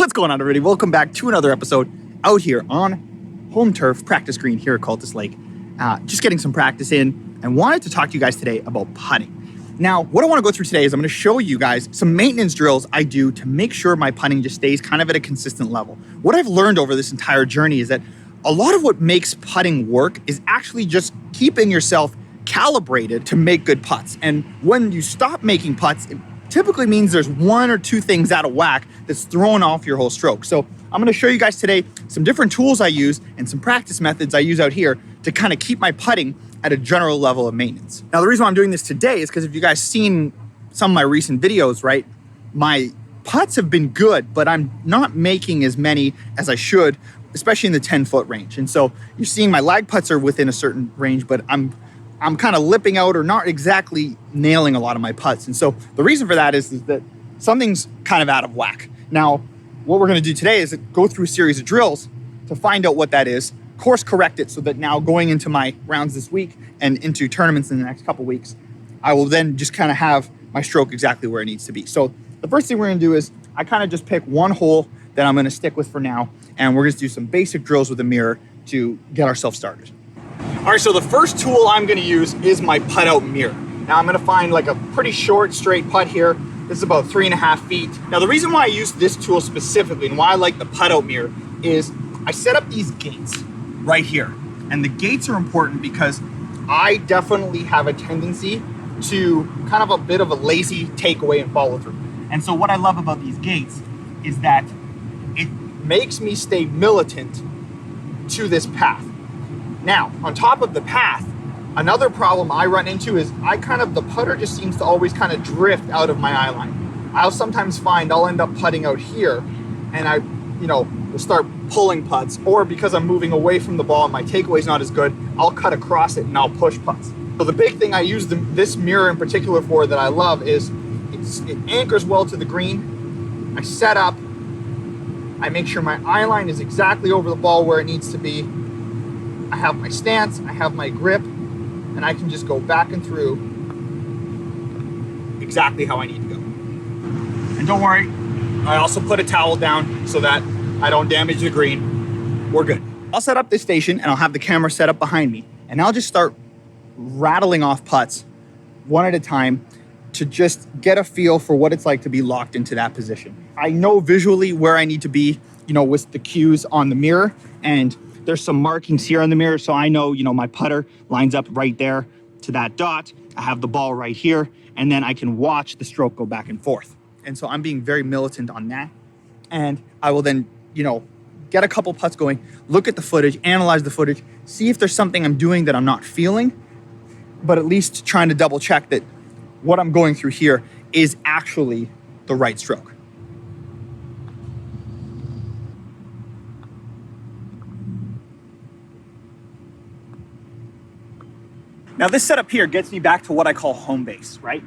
What's going on, everybody? Welcome back to another episode out here on home turf practice green here at Cultus Lake. Just getting some practice in and wanted to talk to you guys today about putting. Now, what I want to go through today is I'm going to show you guys some maintenance drills I do to make sure my putting just stays kind of at a consistent level. What I've learned over this entire journey is that a lot of what makes putting work is actually just keeping yourself calibrated to make good putts. And when you stop making putts, it typically means there's one or two things out of whack that's throwing off your whole stroke. So I'm going to show you guys today some different tools I use and some practice methods I use out here to kind of keep my putting at a general level of maintenance. Now, the reason why I'm doing this today is because if you guys seen some of my recent videos, right, my putts have been good, but I'm not making as many as I should, especially in the 10-foot range. And so you're seeing my lag putts are within a certain range, but I'm kind of lipping out or not exactly nailing a lot of my putts. And so the reason for that is that something's kind of out of whack. Now, what we're going to do today is go through a series of drills to find out what that is, course correct it so that now going into my rounds this week and into tournaments in the next couple weeks, I will then just kind of have my stroke exactly where it needs to be. So the first thing we're going to do is I kind of just pick one hole that I'm going to stick with for now, and we're going to do some basic drills with a mirror to get ourselves started. All right, so the first tool I'm going to use is my putt out mirror. Now I'm going to find like a pretty short straight putt here. This is about 3.5 feet. Now the reason why I use this tool specifically and why I like the putt out mirror is I set up these gates right here. And the gates are important because I definitely have a tendency to kind of a bit of a lazy takeaway and follow through. And so what I love about these gates is that it makes me stay militant to this path. Now, on top of the path, another problem I run into is the putter just seems to always kind of drift out of my eye line. I'll sometimes find I'll end up putting out here and I, will start pulling putts, or because I'm moving away from the ball and my takeaway's not as good, I'll cut across it and I'll push putts. So the big thing I use this mirror in particular for that I love is it anchors well to the green. I set up, I make sure my eye line is exactly over the ball where it needs to be. I have my stance, I have my grip, and I can just go back and through exactly how I need to go. And don't worry, I also put a towel down so that I don't damage the green. We're good. I'll set up this station and I'll have the camera set up behind me, and I'll just start rattling off putts one at a time to just get a feel for what it's like to be locked into that position. I know visually where I need to be, with the cues on the mirror, and there's some markings here on the mirror, so I know, my putter lines up right there to that dot. I have the ball right here, and then I can watch the stroke go back and forth. And so I'm being very militant on that. And I will then, get a couple putts going, look at the footage, analyze the footage, see if there's something I'm doing that I'm not feeling, but at least trying to double check that what I'm going through here is actually the right stroke. Now this setup here gets me back to what I call home base, right?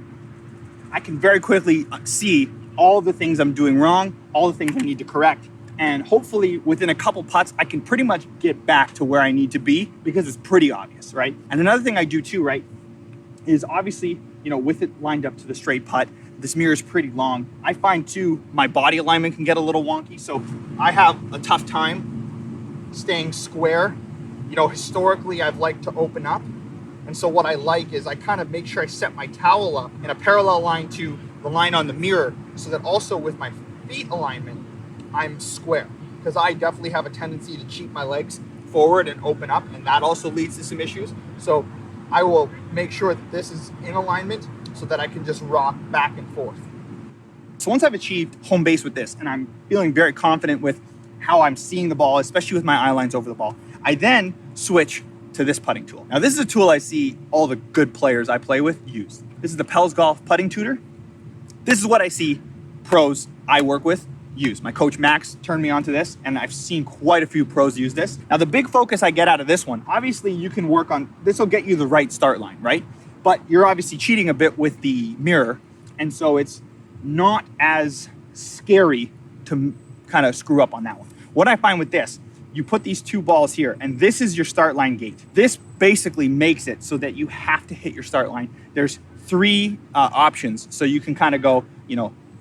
I can very quickly see all the things I'm doing wrong, all the things I need to correct, and hopefully within a couple putts, I can pretty much get back to where I need to be because it's pretty obvious, right? And another thing I do too, right, is obviously, with it lined up to the straight putt, this mirror is pretty long. I find too, my body alignment can get a little wonky, so I have a tough time staying square. Historically, I've liked to open up. And so what I like is I kind of make sure I set my towel up in a parallel line to the line on the mirror so that also with my feet alignment, I'm square. Because I definitely have a tendency to cheat my legs forward and open up, and that also leads to some issues. So I will make sure that this is in alignment so that I can just rock back and forth. So once I've achieved home base with this, and I'm feeling very confident with how I'm seeing the ball, especially with my eye lines over the ball, I then switch to this putting tool. Now this is a tool I see all the good players I play with use. This is the Pels Golf Putting Tutor. This is what I see pros I work with use. My coach Max turned me onto this, and I've seen quite a few pros use this. Now the big focus I get out of this one, obviously you can work on, this will get you the right start line, right? But you're obviously cheating a bit with the mirror, and so it's not as scary to kind of screw up on that one. What I find with this, you put these two balls here, and this is your start line gate. This basically makes it so that you have to hit your start line. There's three options, so you can kind of go,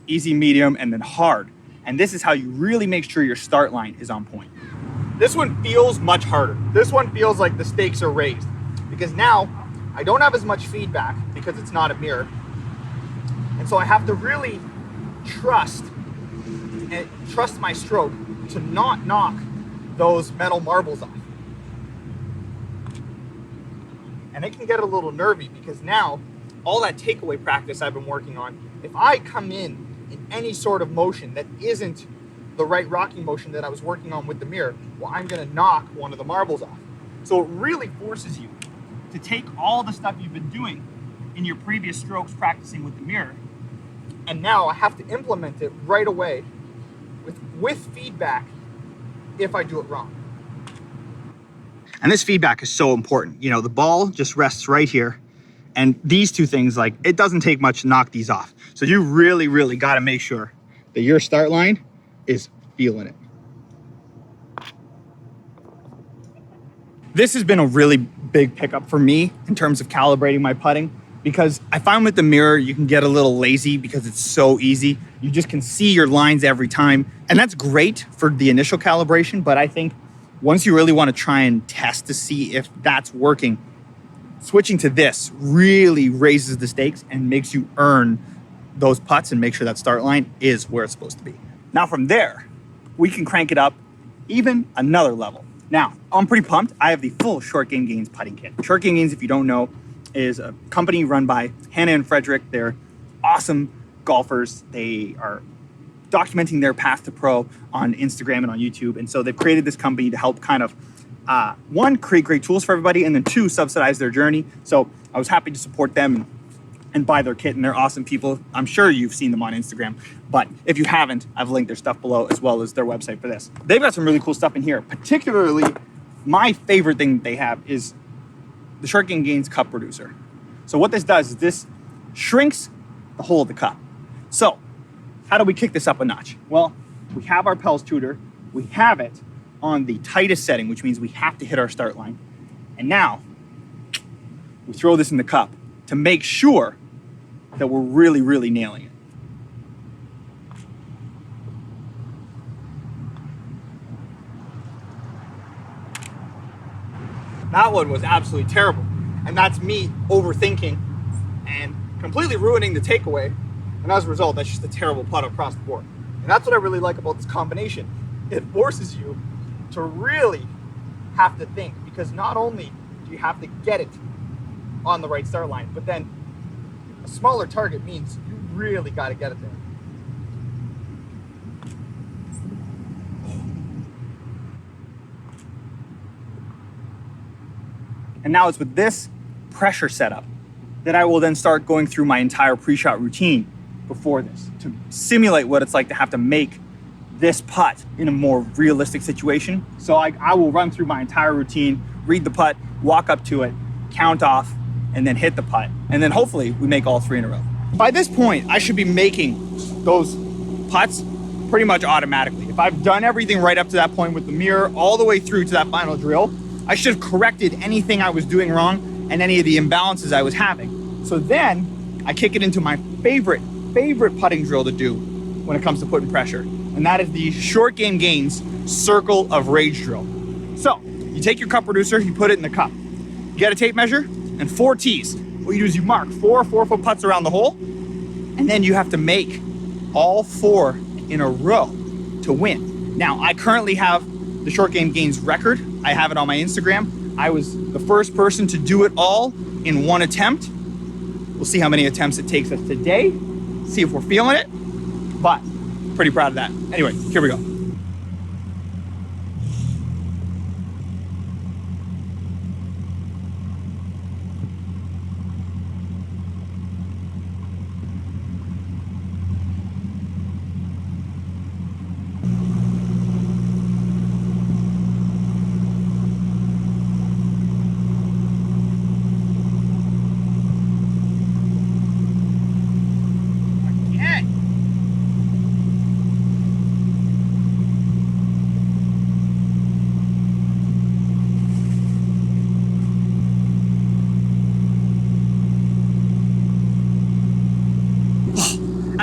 easy, medium, and then hard. And this is how you really make sure your start line is on point. This one feels much harder. This one feels like the stakes are raised because now I don't have as much feedback because it's not a mirror. And so I have to really trust my stroke to not knock those metal marbles off. And it can get a little nervy because now all that takeaway practice I've been working on, if I come in any sort of motion that isn't the right rocking motion that I was working on with the mirror, well, I'm gonna knock one of the marbles off. So it really forces you to take all the stuff you've been doing in your previous strokes practicing with the mirror, and now I have to implement it right away with feedback if I do it wrong. And this feedback is so important. You know, the ball just rests right here, and these two things, like, it doesn't take much to knock these off. So you really, really gotta make sure that your start line is feeling it. This has been a really big pickup for me in terms of calibrating my putting, because I find with the mirror, you can get a little lazy because it's so easy. You just can see your lines every time. And that's great for the initial calibration, but I think once you really want to try and test to see if that's working, switching to this really raises the stakes and makes you earn those putts and make sure that start line is where it's supposed to be. Now from there, we can crank it up even another level. Now, I'm pretty pumped. I have the full Short Game Gains putting kit. Short Game Gains, if you don't know, is a company run by Hannah and Frederick. They're awesome golfers. They are documenting their path to pro on Instagram and on YouTube. And so they've created this company to help kind of, one, create great tools for everybody, and then two, subsidize their journey. So I was happy to support them and buy their kit, and they're awesome people. I'm sure you've seen them on Instagram, but if you haven't, I've linked their stuff below as well as their website for this. They've got some really cool stuff in here. Particularly, my favorite thing they have is the Short Game Gains cup reducer. So what this does is this shrinks the hole of the cup. So how do we kick this up a notch? Well, we have our Pels tutor. We have it on the tightest setting, which means we have to hit our start line. And now we throw this in the cup to make sure that we're really, really nailing it. That one was absolutely terrible. And that's me overthinking and completely ruining the takeaway. And as a result, that's just a terrible putt across the board. And that's what I really like about this combination. It forces you to really have to think, because not only do you have to get it on the right start line, but then a smaller target means you really got to get it there. And now it's with this pressure setup that I will then start going through my entire pre-shot routine before this to simulate what it's like to have to make this putt in a more realistic situation. So I will run through my entire routine, read the putt, walk up to it, count off, and then hit the putt. And then hopefully we make all three in a row. By this point, I should be making those putts pretty much automatically. If I've done everything right up to that point with the mirror, all the way through to that final drill, I should have corrected anything I was doing wrong and any of the imbalances I was having. So then I kick it into my favorite putting drill to do when it comes to putting pressure. And that is the Short Game Gains Circle of Rage drill. So you take your cup reducer, you put it in the cup. You get a tape measure and 4 tees. What you do is you mark 4 4-foot putts around the hole, and then you have to make all 4 in a row to win. Now, I currently have the Short Game Gains record. I have it on my Instagram. I was the first person to do it all in one attempt. We'll see how many attempts it takes us today, see if we're feeling it, but pretty proud of that. Anyway, here we go.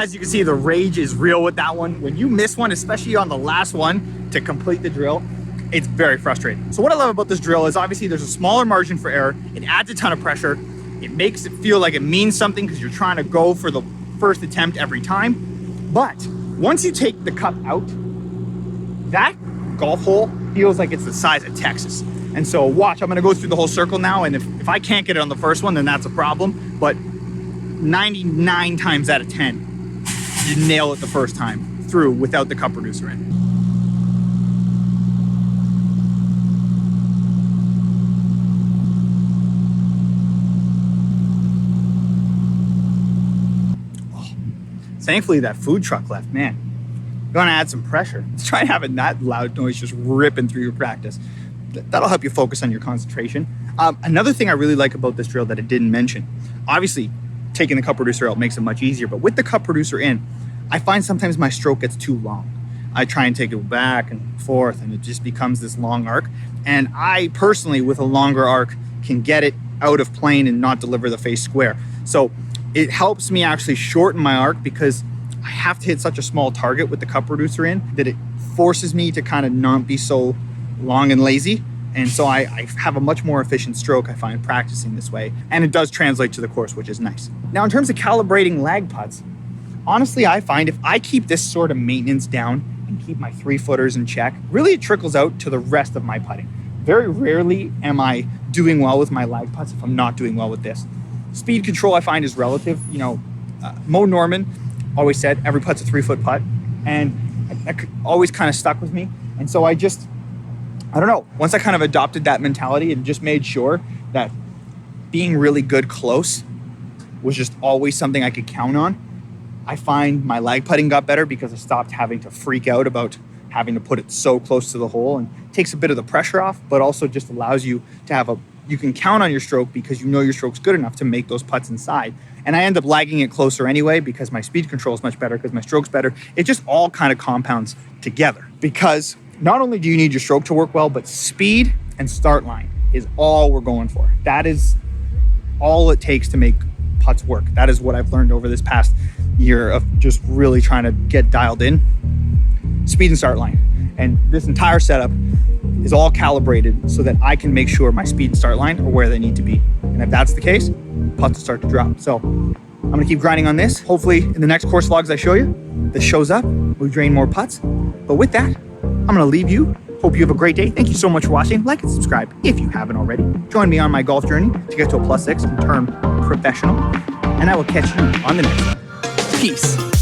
As you can see, the rage is real with that one. When you miss one, especially on the last one to complete the drill, it's very frustrating. So what I love about this drill is obviously there's a smaller margin for error. It adds a ton of pressure. It makes it feel like it means something because you're trying to go for the first attempt every time. But once you take the cup out, that golf hole feels like it's the size of Texas. And so watch, I'm gonna go through the whole circle now, and if I can't get it on the first one, then that's a problem. But 99 times out of 10, you nail it the first time through without the cup reducer in. Thankfully, that food truck left, man. Gonna add some pressure. Let's try having that loud noise just ripping through your practice. That'll help you focus on your concentration. Another thing I really like about this drill that I didn't mention, obviously taking the cup reducer out makes it much easier, but with the cup reducer in, I find sometimes my stroke gets too long. I try and take it back and forth, and it just becomes this long arc. And I personally, with a longer arc, can get it out of plane and not deliver the face square. So it helps me actually shorten my arc because I have to hit such a small target with the cup reducer in that it forces me to kind of not be so long and lazy. And so I have a much more efficient stroke, I find, practicing this way. And it does translate to the course, which is nice. Now, in terms of calibrating lag putts, honestly, I find if I keep this sort of maintenance down and keep my 3-footers in check, really it trickles out to the rest of my putting. Very rarely am I doing well with my lag putts if I'm not doing well with this. Speed control, I find, is relative. You know, Mo Norman always said every putt's a 3-foot putt, and that always kind of stuck with me. And so I don't know, once I kind of adopted that mentality and just made sure that being really good close was just always something I could count on, I find my lag putting got better because I stopped having to freak out about having to put it so close to the hole, and takes a bit of the pressure off, but also just allows you to you can count on your stroke because you know your stroke's good enough to make those putts inside. And I end up lagging it closer anyway because my speed control is much better, because my stroke's better. It just all kind of compounds together, because not only do you need your stroke to work well, but speed and start line is all we're going for. That is all it takes to make putts work. That is what I've learned over this past year of just really trying to get dialed in. Speed and start line. And this entire setup is all calibrated so that I can make sure my speed and start line are where they need to be. And if that's the case, putts will start to drop. So I'm gonna keep grinding on this. Hopefully in the next course vlogs I show you, this shows up, we drain more putts. But with that, I'm gonna leave you. Hope you have a great day. Thank you so much for watching. Like and subscribe if you haven't already. Join me on my golf journey to get to a +6 and turn professional. And I will catch you on the next one. Peace.